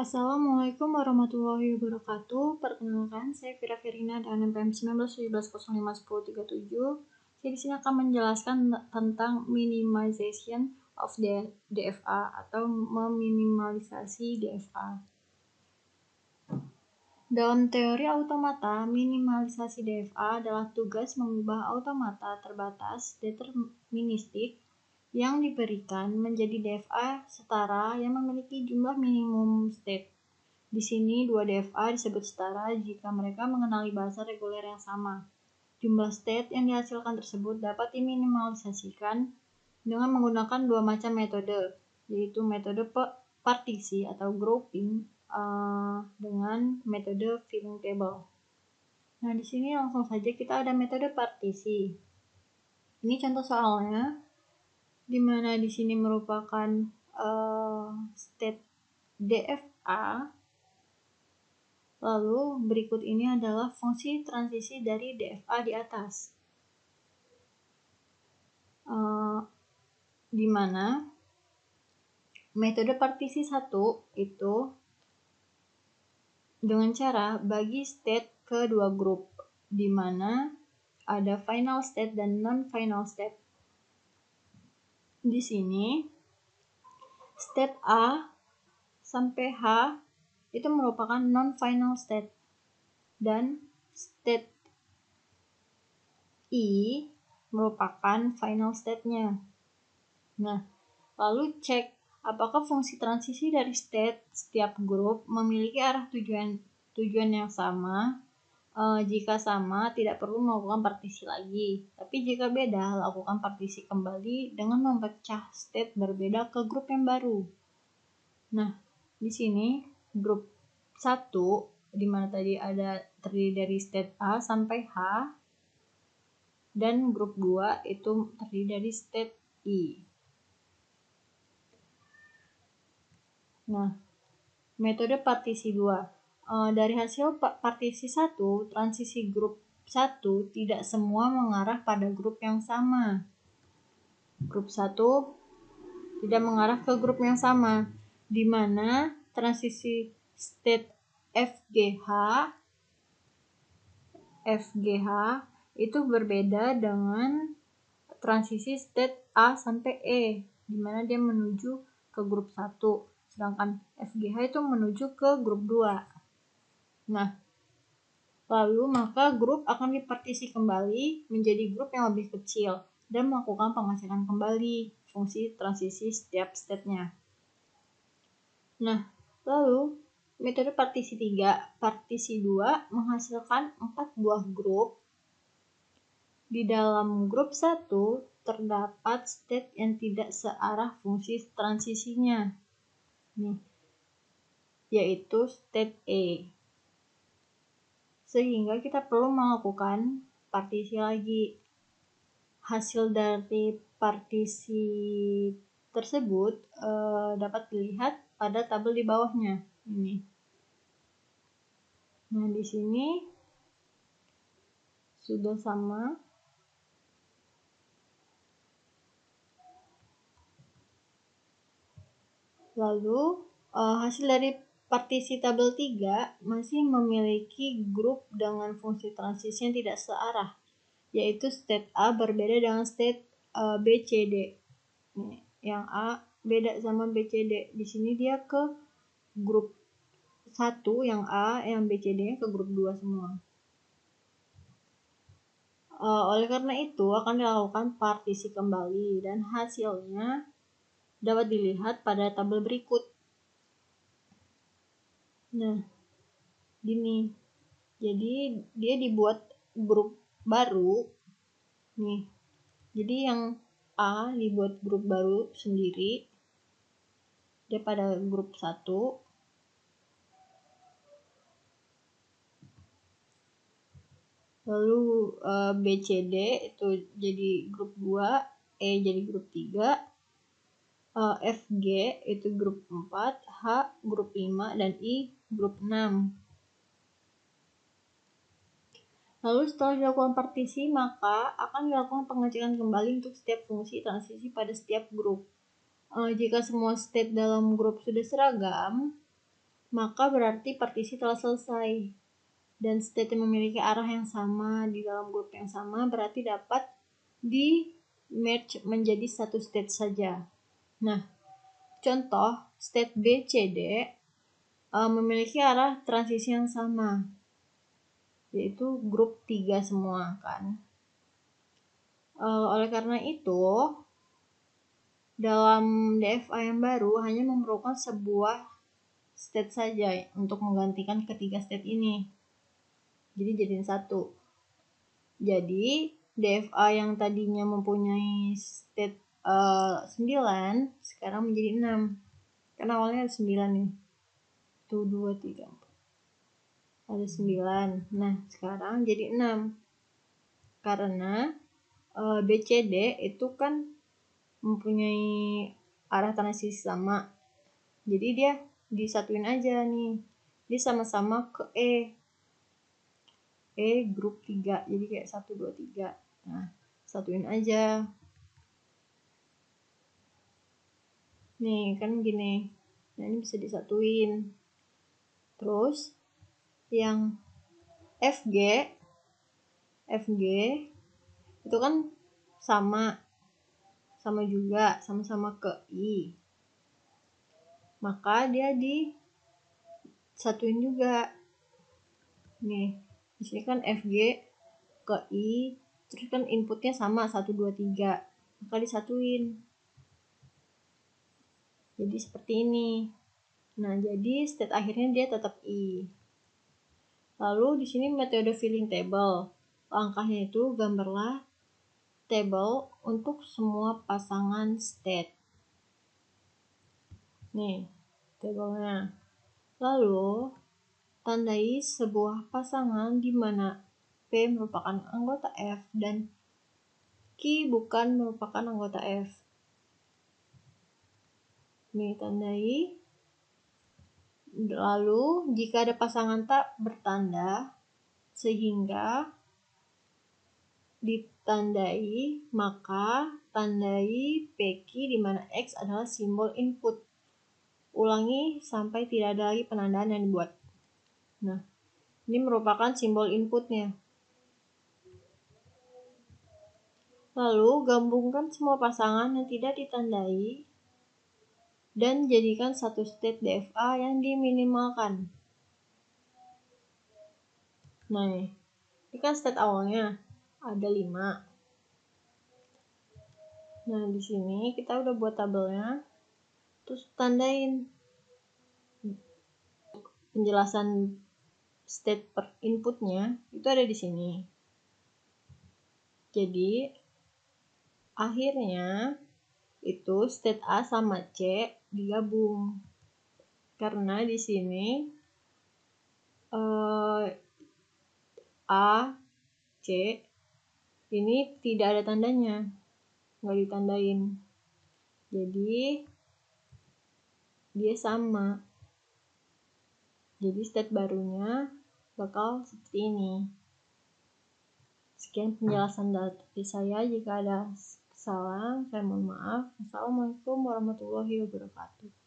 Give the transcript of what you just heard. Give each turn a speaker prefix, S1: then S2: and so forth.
S1: Assalamualaikum warahmatullahi wabarakatuh. Perkenalkan, saya Vira Verina dengan NPM 1917051037. Saya di sini akan menjelaskan tentang minimization of the DFA atau meminimalisasi DFA. Dalam teori automata, minimalisasi DFA adalah tugas mengubah automata terbatas deterministik yang diberikan menjadi DFA setara yang memiliki jumlah minimum state. Di sini, dua DFA disebut setara jika mereka mengenali bahasa reguler yang sama. Jumlah state yang dihasilkan tersebut dapat diminimalisasikan dengan menggunakan dua macam metode, yaitu metode partisi atau grouping dengan metode filling table. Nah, di sini langsung saja kita ada metode partisi. Ini contoh soalnya, di mana di sini merupakan state DFA. Lalu berikut ini adalah fungsi transisi dari DFA di atas, di mana metode partisi 1 itu dengan cara bagi state ke dua grup, di mana ada final state dan non-final state. Di sini state A sampai H itu merupakan non-final state dan state I merupakan final state-nya. Nah, lalu cek apakah fungsi transisi dari state setiap grup memiliki arah tujuan yang sama. Jika sama, tidak perlu melakukan partisi lagi. Tapi jika beda, lakukan partisi kembali dengan memecah state berbeda ke grup yang baru. Nah, di sini grup 1 di mana tadi ada terdiri dari state A sampai H, dan grup 2 itu terdiri dari state I. Nah, metode partisi 2. Dari hasil partisi 1, transisi grup 1 tidak semua mengarah pada grup yang sama. Grup 1 tidak mengarah ke grup yang sama, di mana transisi state FGH itu berbeda dengan transisi state A sampai E, di mana dia menuju ke grup 1, sedangkan FGH itu menuju ke grup 2. Nah, lalu maka grup akan dipartisi kembali menjadi grup yang lebih kecil dan melakukan pengecekan kembali fungsi transisi setiap state-nya. Nah, lalu metode partisi 3, partisi 2 menghasilkan 4 buah grup. Di dalam grup 1 terdapat state yang tidak searah fungsi transisinya, yaitu state A. Sehingga kita perlu melakukan partisi lagi. Hasil dari partisi tersebut dapat dilihat pada tabel di bawahnya ini. Nah, di sini sudah sama. Lalu hasil dari partisi tabel 3 masih memiliki grup dengan fungsi transisi yang tidak searah, yaitu state A berbeda dengan state B, C, D. Yang A beda sama B, C, D. Di sini dia ke grup 1 yang A, yang B, C, D ke grup 2 semua. Oleh karena itu akan dilakukan partisi kembali dan hasilnya dapat dilihat pada tabel berikut. Nah, gini. Jadi dia dibuat grup baru nih. Jadi yang A dibuat grup baru sendiri, dia pada grup 1. Lalu B, C, D itu jadi grup 2, E jadi grup 3, F, G itu grup 4, H grup 5, dan I grup 6. Lalu setelah dilakukan partisi, maka akan dilakukan pengecekan kembali untuk setiap fungsi transisi pada setiap grup. Jika semua state dalam grup sudah seragam, maka berarti partisi telah selesai. Dan state yang memiliki arah yang sama di dalam grup yang sama berarti dapat di merge menjadi satu state saja. Nah, contoh state B, C, D memiliki arah transisi yang sama, yaitu grup 3 semua kan. Oleh karena itu, dalam DFA yang baru hanya memerlukan sebuah state saja untuk menggantikan ketiga state ini. Jadi jadiin satu. Jadi DFA yang tadinya mempunyai state 9 sekarang menjadi 6. Karena awalnya ada 9 nih. 1, 2, 3, 4. Ada 9. Nah, sekarang jadi 6. Karena BCD itu kan mempunyai arah transisi sama. Jadi dia disatuin aja nih. Dia sama-sama ke grup 3. Jadi kayak 1, 2, 3. Nah, satuin aja. Nih, kan gini. Nah, ini bisa disatuin. Terus yang FG itu kan sama juga, sama-sama ke I. Maka dia disatuin juga. Nih, di sini kan FG ke I, terus kan inputnya sama 1, 2, 3. Maka disatuin. Jadi seperti ini. Nah, jadi state akhirnya dia tetap I. Lalu di sini metode filling table. Langkahnya itu gambarlah table untuk semua pasangan state. Nih, tabelnya. Lalu tandai sebuah pasangan di mana P merupakan anggota F dan Q bukan merupakan anggota F. Nih, tandai. Lalu, jika ada pasangan tak bertanda, sehingga ditandai, maka tandai PQ di mana X adalah simbol input. Ulangi sampai tidak ada lagi penandaan yang dibuat. Nah, ini merupakan simbol inputnya. Lalu, gabungkan semua pasangan yang tidak ditandai dan jadikan satu state DFA yang diminimalkan. Nah, ini kan state awalnya ada 5. Nah, di sini kita udah buat tabelnya. Terus tandain penjelasan state per inputnya itu ada di sini. Jadi akhirnya itu state A sama C digabung. Karena di sini A, C ini tidak ada tandanya, nggak ditandain. Jadi dia sama. Jadi state barunya bakal seperti ini. Sekian penjelasan dari saya. Jika ada kesalahan, saya mohon maaf. Assalamualaikum warahmatullahi wabarakatuh.